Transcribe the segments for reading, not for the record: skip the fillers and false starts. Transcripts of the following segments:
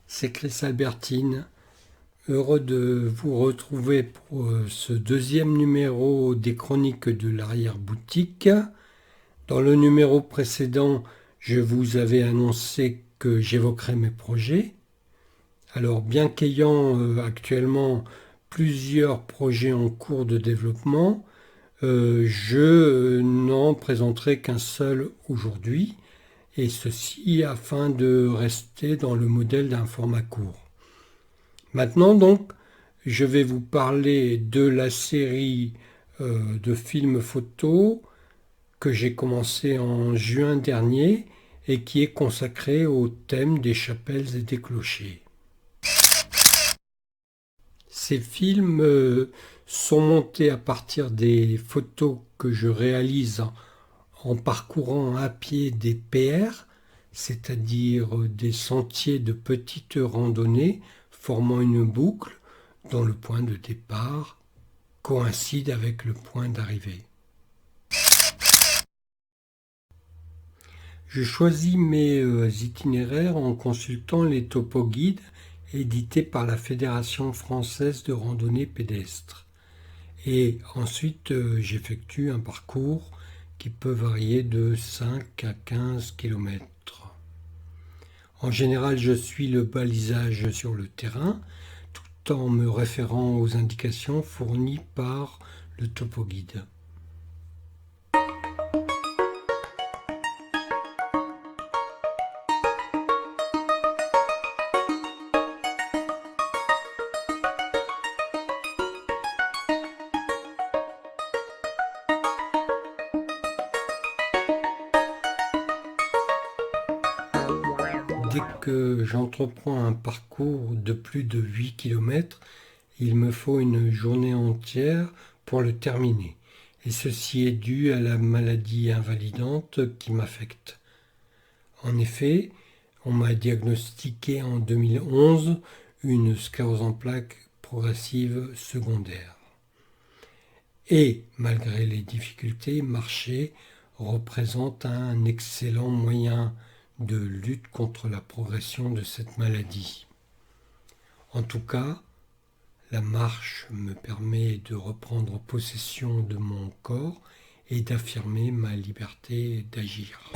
c'est Chris Albertine. Heureux de vous retrouver pour ce deuxième numéro des Chroniques de l'arrière-boutique. Dans le numéro précédent, je vous avais annoncé que j'évoquerais mes projets. Alors, bien qu'ayant actuellement plusieurs projets en cours de développement, je n'en présenterai qu'un seul aujourd'hui, et ceci afin de rester dans le modèle d'un format court. Maintenant donc, je vais vous parler de la série de films photos que j'ai commencé en juin dernier et qui est consacrée au thème des chapelles et des clochers. Ces films sont montés à partir des photos que je réalise en parcourant à pied des PR, c'est-à-dire des sentiers de petites randonnées formant une boucle dont le point de départ coïncide avec le point d'arrivée. Je choisis mes itinéraires en consultant les topoguides édités par la Fédération française de randonnée pédestre. Et ensuite, j'effectue un parcours qui peut varier de 5 à 15 km. En général, je suis le balisage sur le terrain, tout en me référant aux indications fournies par le topoguide. Dès que j'entreprends un parcours de plus de 8 km, il me faut une journée entière pour le terminer. Et ceci est dû à la maladie invalidante qui m'affecte. En effet, on m'a diagnostiqué en 2011 une sclérose en plaques progressive secondaire. Et, malgré les difficultés, marcher représente un excellent moyen de lutte contre la progression de cette maladie. En tout cas, la marche me permet de reprendre possession de mon corps et d'affirmer ma liberté d'agir.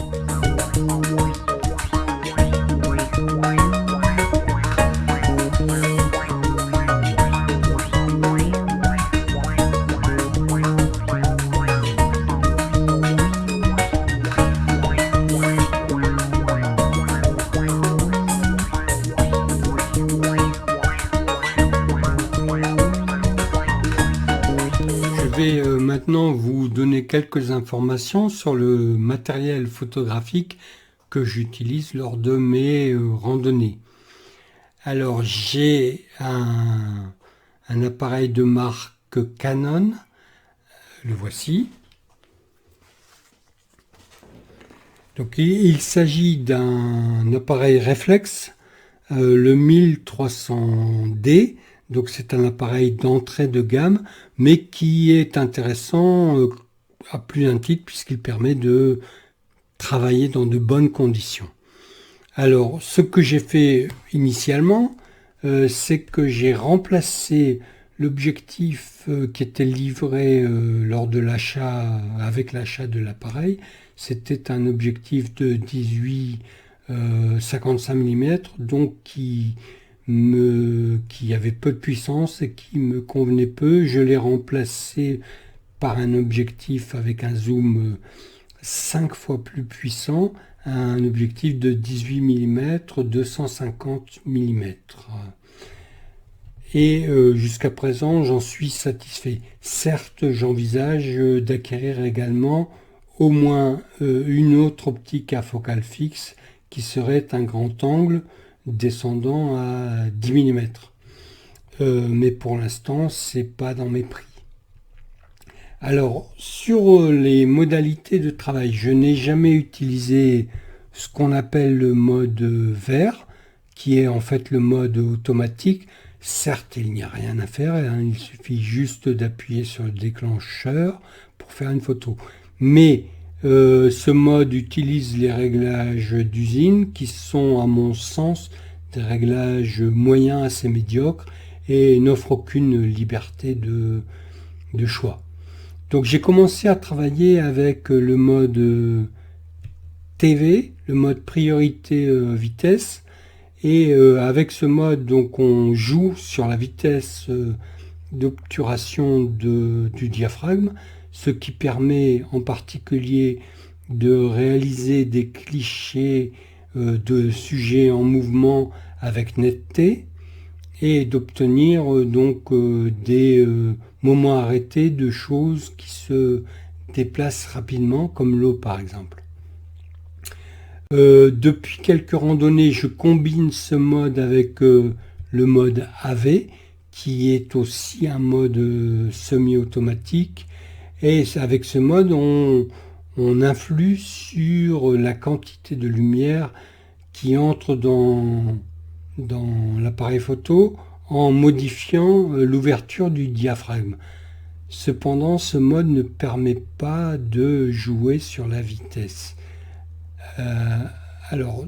Je vais maintenant vous donner quelques informations sur le matériel photographique que j'utilise lors de mes randonnées. Alors j'ai un appareil de marque Canon, le voici. Donc il s'agit d'un appareil réflexe, le 1300D. Donc c'est un appareil d'entrée de gamme, mais qui est intéressant à plus d'un titre puisqu'il permet de travailler dans de bonnes conditions. Alors ce que j'ai fait initialement, c'est que j'ai remplacé l'objectif qui était livré lors de l'achat, avec l'achat de l'appareil. C'était un objectif de 18 55 mm, donc qui avait peu de puissance et qui me convenait peu. Je l'ai remplacé par un objectif avec un zoom 5 fois plus puissant, un objectif de 18 mm, 250 mm. Et jusqu'à présent, j'en suis satisfait. Certes, j'envisage d'acquérir également au moins une autre optique à focale fixe qui serait un grand angle descendant à 10 mm. Mais pour l'instant, c'est pas dans mes prix. Alors, sur les modalités de travail, je n'ai jamais utilisé ce qu'on appelle le mode vert, qui est en fait le mode automatique. Certes, il n'y a rien à faire, hein, il suffit juste d'appuyer sur le déclencheur pour faire une photo. Mais ce mode utilise les réglages d'usine qui sont, à mon sens, des réglages moyens assez médiocres et n'offre aucune liberté de choix. Donc j'ai commencé à travailler avec le mode TV, le mode priorité vitesse, et avec ce mode donc on joue sur la vitesse d'obturation du diaphragme, ce qui permet en particulier de réaliser des clichés de sujets en mouvement avec netteté et d'obtenir des moments arrêtés de choses qui se déplacent rapidement, comme l'eau par exemple. Depuis quelques randonnées, je combine ce mode avec le mode AV, qui est aussi un mode semi-automatique. Et avec ce mode, on influe sur la quantité de lumière qui entre dans l'appareil photo en modifiant l'ouverture du diaphragme. Cependant, ce mode ne permet pas de jouer sur la vitesse. Alors,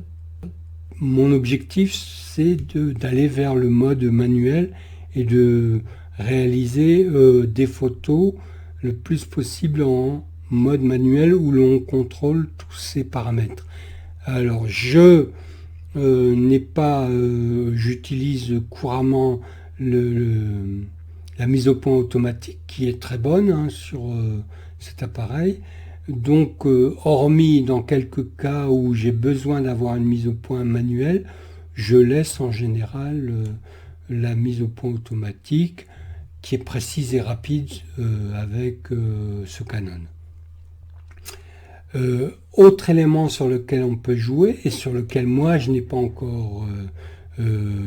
mon objectif, c'est d'aller vers le mode manuel et de réaliser des photos le plus possible en mode manuel où l'on contrôle tous ces paramètres. Alors, j'utilise couramment la mise au point automatique qui est très bonne sur cet appareil. Donc, hormis dans quelques cas où j'ai besoin d'avoir une mise au point manuelle, je laisse en général la mise au point automatique qui est précise et rapide avec ce Canon. Autre élément sur lequel on peut jouer et sur lequel moi je n'ai pas encore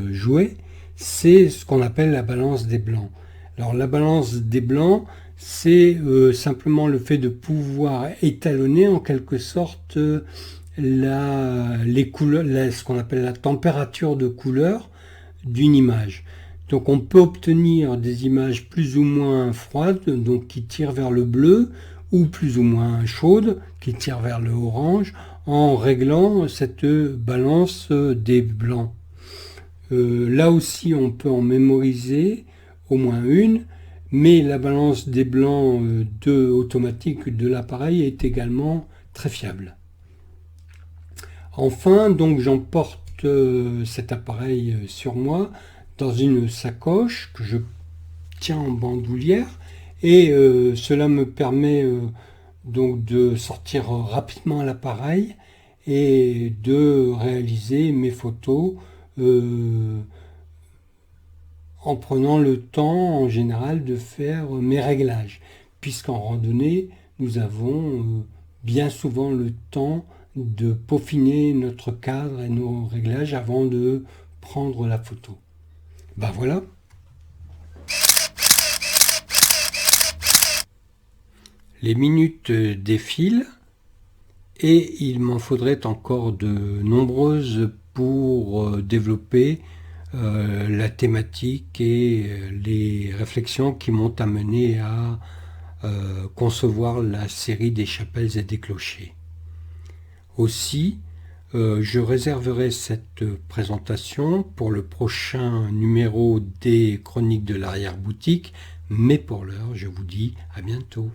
joué, c'est ce qu'on appelle la balance des blancs. Alors la balance des blancs, c'est simplement le fait de pouvoir étalonner en quelque sorte les couleurs, ce qu'on appelle la température de couleur d'une image. Donc on peut obtenir des images plus ou moins froides, donc qui tirent vers le bleu, ou plus ou moins chaudes, qui tirent vers le orange, en réglant cette balance des blancs. Là aussi on peut en mémoriser au moins une, mais la balance des blancs automatique de l'appareil est également très fiable. Enfin, donc j'emporte cet appareil sur moi dans une sacoche que je tiens en bandoulière et cela me permet donc de sortir rapidement l'appareil et de réaliser mes photos en prenant le temps en général de faire mes réglages, puisqu'en randonnée nous avons bien souvent le temps de peaufiner notre cadre et nos réglages avant de prendre la photo. Ben voilà. Les minutes défilent et il m'en faudrait encore de nombreuses pour développer la thématique et les réflexions qui m'ont amené à concevoir la série des chapelles et des clochers. Aussi, je réserverai cette présentation pour le prochain numéro des Chroniques de l'arrière-boutique, mais pour l'heure, je vous dis à bientôt.